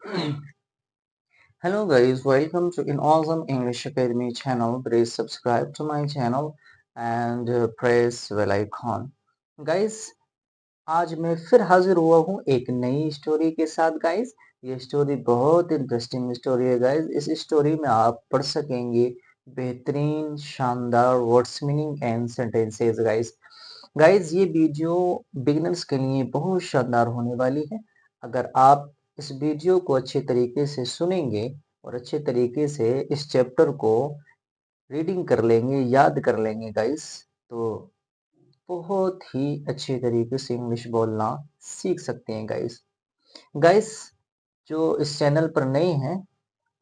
Hello guys, welcome to an awesome English Academy channel. Please subscribe to my channel and press bell icon. Guys, आज मैं फिर हाजिर हुआ हूँ एक नई स्टोरी के साथ गाइस। ये स्टोरी बहुत इंटरेस्टिंग स्टोरी है गाइस। इस स्टोरी में आप पढ़ सकेंगे बेहतरीन शानदार words meaning and sentences guys. Guys ये वीडियो बिगिनर्स के लिए बहुत शानदार होने वाली है। अगर आप इस वीडियो को अच्छे तरीके से सुनेंगे और अच्छे तरीके से इस चैप्टर को रीडिंग कर लेंगे, याद कर लेंगे गाइस, तो बहुत ही अच्छे तरीके से इंग्लिश बोलना सीख सकते हैं गाइस। गाइस जो इस चैनल पर नए हैं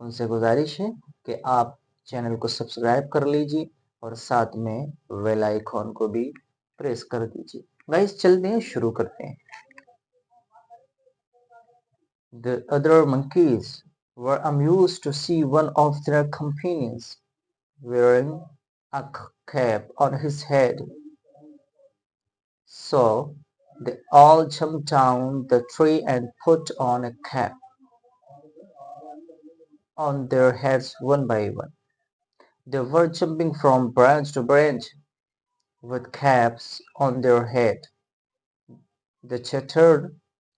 उनसे गुजारिश है कि आप चैनल को सब्सक्राइब कर लीजिए और साथ में बेल आइकॉन को भी प्रेस कर दीजिए। गाइस चलते हैं, शुरू करते हैं। The other monkeys were amused to see one of their companions wearing a cap on his head. So they all jumped down the tree and put on a cap on their heads one by one. They were jumping from branch to branch with caps on their head. They chattered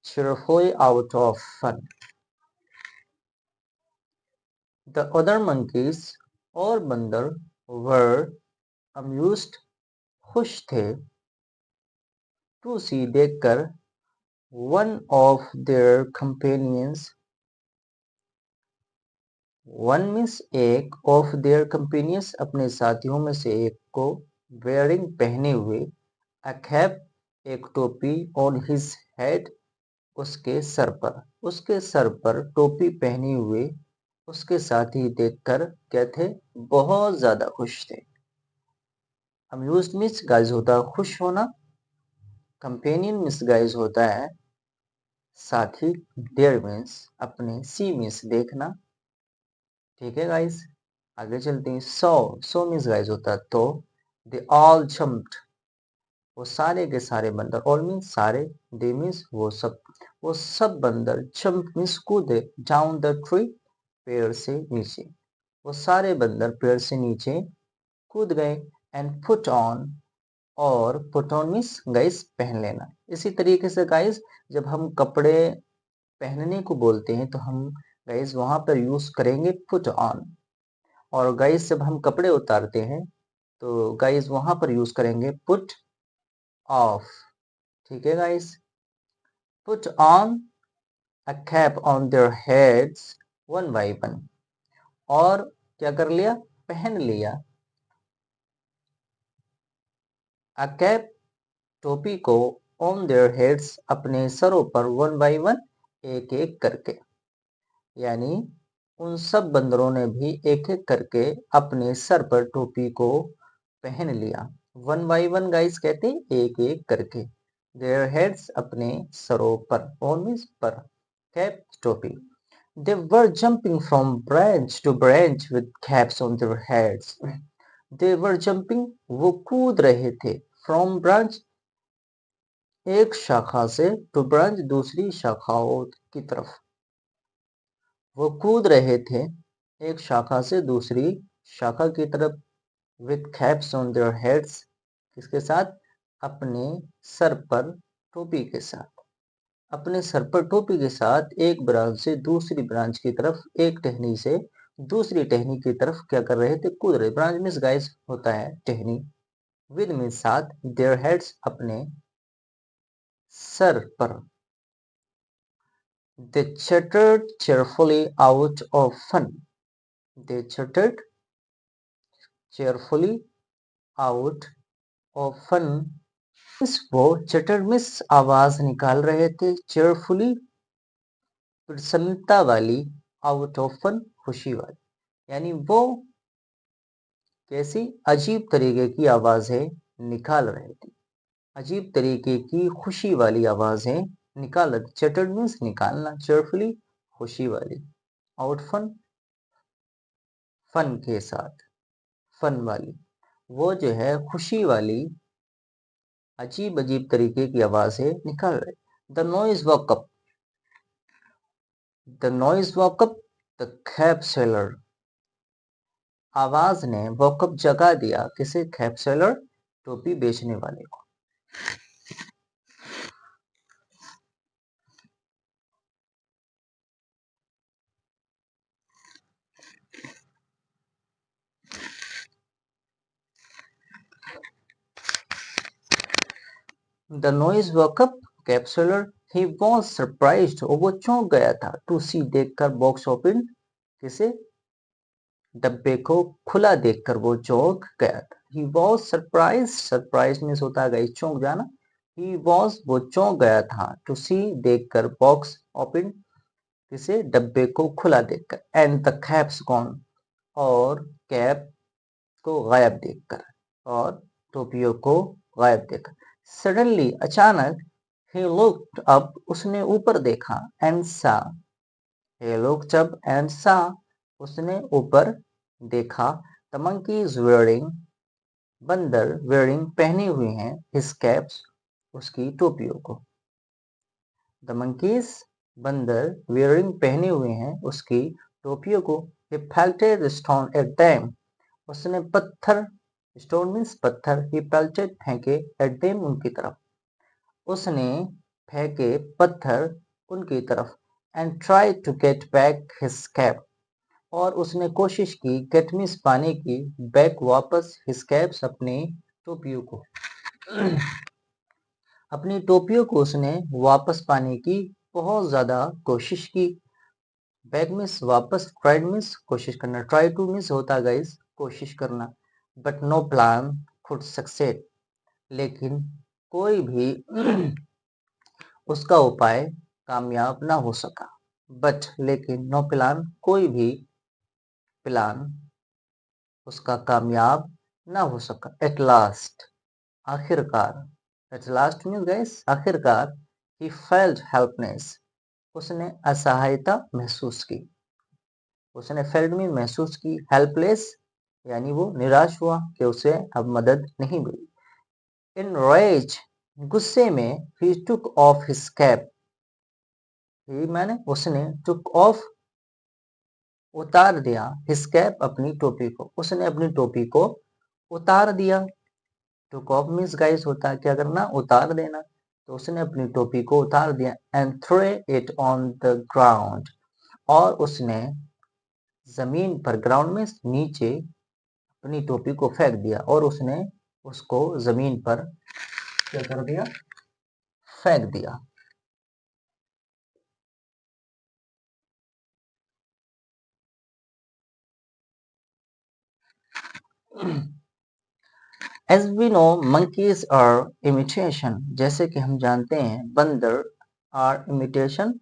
cheerfully out of fun. The other monkeys और बंदर were amused खुश थे to see देखकर one of their companions one means एक of their companions अपने साथियों में से एक को wearing पहने हुए a cap एक टोपी on his head उसके सर पर टोपी पहने हुए उसके साथी देखकर क्या थे, बहुत ज्यादा खुश थे। अम्यूज्ड मीन्स गाइस होता है खुश होना, कंपेनियन मीन्स गाइस होता है साथी, देयर मीन्स अपने, सी मीन्स देखना। ठीक है गाइस, आगे चलते हैं। सो मीन्स गाइस होता है तो। दे ऑल जम्प्ड वो सारे के सारे बंदर, ऑल मीन्स सारे, दे मीन्स वो सब बंदर, जम्प मीन्स कूदे, डाउन द ट्री पेड़ से नीचे, वो सारे बंदर पेड़ से नीचे कूद गए। एंड पुट ऑन और पुट ऑन मीन्स गाइस पहन लेना। इसी तरीके से गाइस जब हम कपड़े पहनने को बोलते हैं तो हम गाइस वहां पर यूज करेंगे पुट ऑन, और गाइस जब हम कपड़े उतारते हैं तो गाइस वहां पर यूज करेंगे पुट ऑफ। ठीक है guys, put on a cap on their heads one by one, और क्या कर लिया, पहन लिया अ कैप टोपी को, ऑन देयर हेड्स अपने सरों पर, वन बाय वन एक एक करके, यानी उन सब बंदरों ने भी एक एक करके अपने सर पर टोपी को पहन लिया। वन बाय वन गाइस कहते हैं एक एक करके, देयर हेड्स अपने सरों पर, ऑन मीन्स पर, कैप टोपी। They were jumping from branch to branch with caps on their heads. They were jumping वो कूद रहे थे, from branch एक शाखा से, to branch दूसरी शाखाओं की तरफ, वो कूद रहे थे एक शाखा से दूसरी शाखा की तरफ, with caps on their heads किसके साथ, अपने सर पर टोपी के साथ, अपने सर पर टोपी के साथ एक ब्रांच से दूसरी ब्रांच की तरफ, एक टहनी से दूसरी टहनी की तरफ क्या कर रहे थे, कूद रहे। ब्रांच मीन्स गाइस होता है टहनी, विद मीन्स साथ, देयर हेड्स अपने सर पर। They chattered cheerfully out of fun. They chattered cheerfully out of fun. वो चटर मिस आवाज निकाल रहे थे, cheerfully प्रसन्नता वाली, आउट ऑफ फन खुशी वाली, यानी वो कैसी अजीब तरीके की आवाजें निकाल रहे थे, अजीब तरीके की खुशी वाली आवाजें निकाल रहे थे। चटर्ड मीन्स निकालना, cheerfully खुशी वाली, आउट फन फन के साथ, फन वाली, वो जो है खुशी वाली अजीब अजीब तरीके की आवाजें निकाल रहे। The noise walk up, the noise walk up the cab seller. आवाज ने वॉकअप जगा दिया किसे? कैब सेलर, टोपी बेचने वाले को। The noise walk up cab seller, he was surprised, वो चौंक गया था, टू सी, देखकर, बॉक्स ओपन, किसे? डब्बे को खुला देखकर वो चौंक गया था। He was surprise, surprise means होता है गाइस चौंक जाना। ही वॉज, वो चौंक गया था, टू सी, देखकर, बॉक्स ओपन, किसे? डब्बे को खुला देखकर, एंड द कैप्स गॉन, और कैप को गायब देखकर, और टोपियों को गायब देखकर। सडनली, अचानक, he looked up, उसने ऊपर देखा, and saw, he looked up and saw, उसने ऊपर देखा, the monkey is wearing, बंदर, wearing, पहने हुए हैं, his caps, उसकी टोपियों को। the monkeys, बंदर, wearing, पहने हुए हैं, उसकी टोपियों को। he pelted the stone at them, उसने पत्थर, stone means पत्थर, he pelted, फेंके, at them, उनकी तरफ, उसने फेंके पत्थर उनकी तरफ, and try to get back his cap, और उसने कोशिश की गेट मिस पाने की, बैक वापस, हिज कैप्स, अपनी टोपियों को। अपनी टोपियों को उसने वापस पाने की बहुत ज्यादा कोशिश की। बैक मिस वापस, ट्राइड मिस कोशिश करना, ट्राई टू मिस होता है गाइस कोशिश करना, but no plan could succeed, लेकिन कोई भी उसका उपाय कामयाब ना हो सका। बट, लेकिन, नो प्लान, कोई भी प्लान उसका कामयाब ना हो सका। एट लास्ट, आखिरकार, एट लास्ट मीन्स गाइस आखिरकार, ही फेल्ट हेल्पलेस, उसने असहायता महसूस की, उसने फेल्ट में महसूस की, हेल्पलेस यानी वो निराश हुआ कि उसे अब मदद नहीं मिली। इन रेज, गुस्से में, ही टुक ऑफ हिज कैप, ही मैंने उसने टुक ऑफ, उतार दिया, हिज कैप, अपनी टोपी को, उसने अपनी टोपी को उतार दिया। टुक ऑफ मीन्स गाइस होता है क्या करना? उतार देना। तो उसने अपनी टोपी को उतार दिया, and throw it on the ground, और उसने जमीन पर, ग्राउंड में नीचे, अपनी टोपी को फेंक दिया, और उसने उसको जमीन पर क्या कर दिया? फेंक दिया। As we know, monkeys are imitation, जैसे कि हम जानते हैं बंदर are imitation,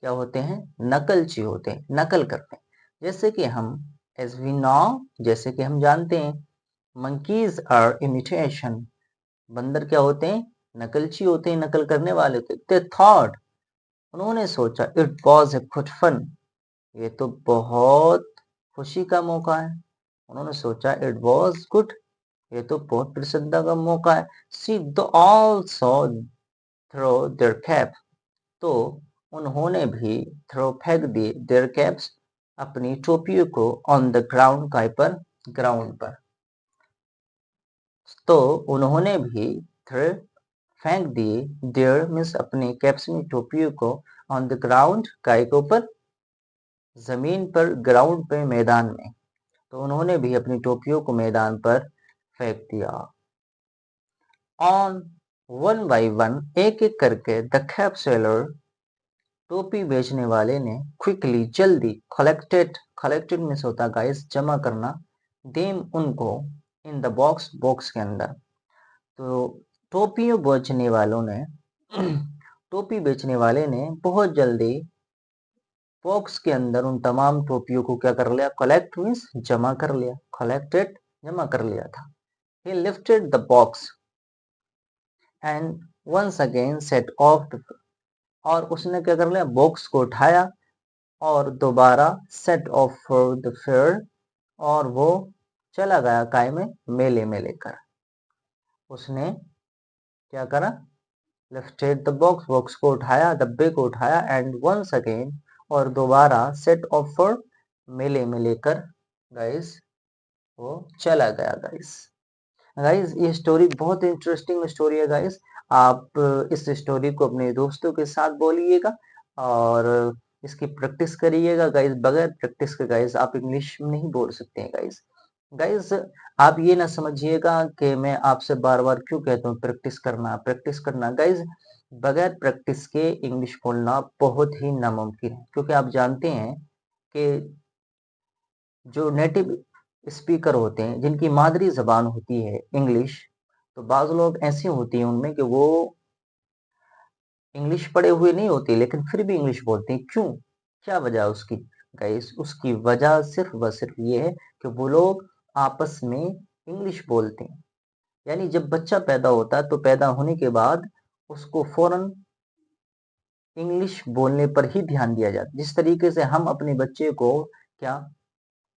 क्या होते हैं? नकलची होते हैं, नकल करते हैं। जैसे कि हम, as we know, जैसे कि हम जानते हैं, monkeys are imitation, बंदर क्या होते हैं? नकलची होते हैं, नकल करने वाले होते हैं। They thought, उन्होंने सोचा, it was a good fun, ये तो बहुत खुशी का मौका है। उन्होंने सोचा it was good, ये तो बहुत प्रसन्नता का मौका है। She the also throw their cap, तो उन्होंने भी थ्रो, फेंक दिए, देयर कैप्स, अपनी टोपियों को, ऑन द ग्राउंड, काय पर? ग्राउंड पर। तो उन्होंने भी थ्रो, फेंक दिए, देयर मीन्स अपनी कैप्स में टोपियों को, ऑन द ग्राउंड, काय के ऊपर? जमीन पर, ग्राउंड पे, मैदान में। तो उन्होंने भी अपनी टोपियों को मैदान पर फेंक दिया। ऑन, वन बाई वन, एक एक करके, द कैप सेलर, टोपी बेचने वाले ने, क्विकली, जल्दी, कलेक्टेड, कलेक्टेड मीन्स होता गाइस जमा करना, देम, उनको, इन द बॉक्स, बॉक्स के अंदर। तो टोपियों बेचने वालों ने टोपी बेचने वाले ने बहुत जल्दी बॉक्स के अंदर उन तमाम टोपियों को क्या कर लिया? कलेक्ट मीन्स जमा कर लिया, कलेक्टेड, जमा कर लिया था। He lifted the box and once again set off, और उसने क्या कर लिया? बॉक्स को उठाया, और दोबारा set of for the fair, और वो चला गया काय में? मेले में लेकर। उसने क्या करा? लिफ्टेड द बॉक्स, बॉक्स को उठाया, डब्बे को उठाया, एंड वंस अगेन, और दोबारा सेट ऑफ फॉर मेले में लेकर गाइस वो चला गया गाइस। गाइस ये स्टोरी बहुत इंटरेस्टिंग स्टोरी है गाइस। आप इस स्टोरी को अपने दोस्तों के साथ बोलिएगा और इसकी प्रैक्टिस करिएगा गाइस। बगैर प्रैक्टिस के गाइस आप इंग्लिश नहीं बोल सकते हैं गाइस। गाइस आप ये ना समझिएगा कि मैं आपसे बार बार क्यों कहता हूँ प्रैक्टिस करना गाइस। बगैर प्रैक्टिस के इंग्लिश बोलना बहुत ही नामुमकिन है, क्योंकि आप जानते हैं कि जो नेटिव स्पीकर होते हैं, जिनकी मादरी जबान होती है इंग्लिश, तो बाज लोग ऐसे होते हैं उनमें कि वो इंग्लिश पढ़े हुए नहीं होते लेकिन फिर भी इंग्लिश बोलते हैं। क्यों? क्या वजह है उसकी? गाइस उसकी वजह सिर्फ व सिर्फ ये है कि वो लोग आपस में इंग्लिश बोलते हैं। यानी जब बच्चा पैदा होता है तो पैदा होने के बाद उसको फौरन इंग्लिश बोलने पर ही ध्यान दिया जाता है। जिस तरीके से हम अपने बच्चे को क्या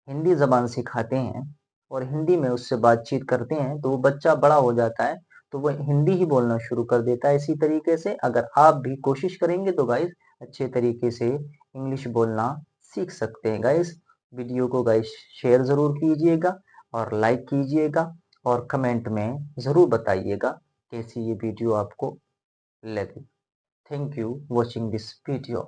हिंदी जबान सिखाते हैं और हिंदी में उससे बातचीत करते हैं, तो वो बच्चा बड़ा हो जाता है तो वो हिंदी ही बोलना शुरू कर देता है। इसी तरीके से अगर आप भी कोशिश करेंगे तो गाइस अच्छे तरीके से इंग्लिश बोलना सीख सकते हैं गाइस। वीडियो को गाइस शेयर ज़रूर कीजिएगा और लाइक कीजिएगा और कमेंट में ज़रूर बताइएगा कैसी ये वीडियो आपको लगी। Thank you watching this video.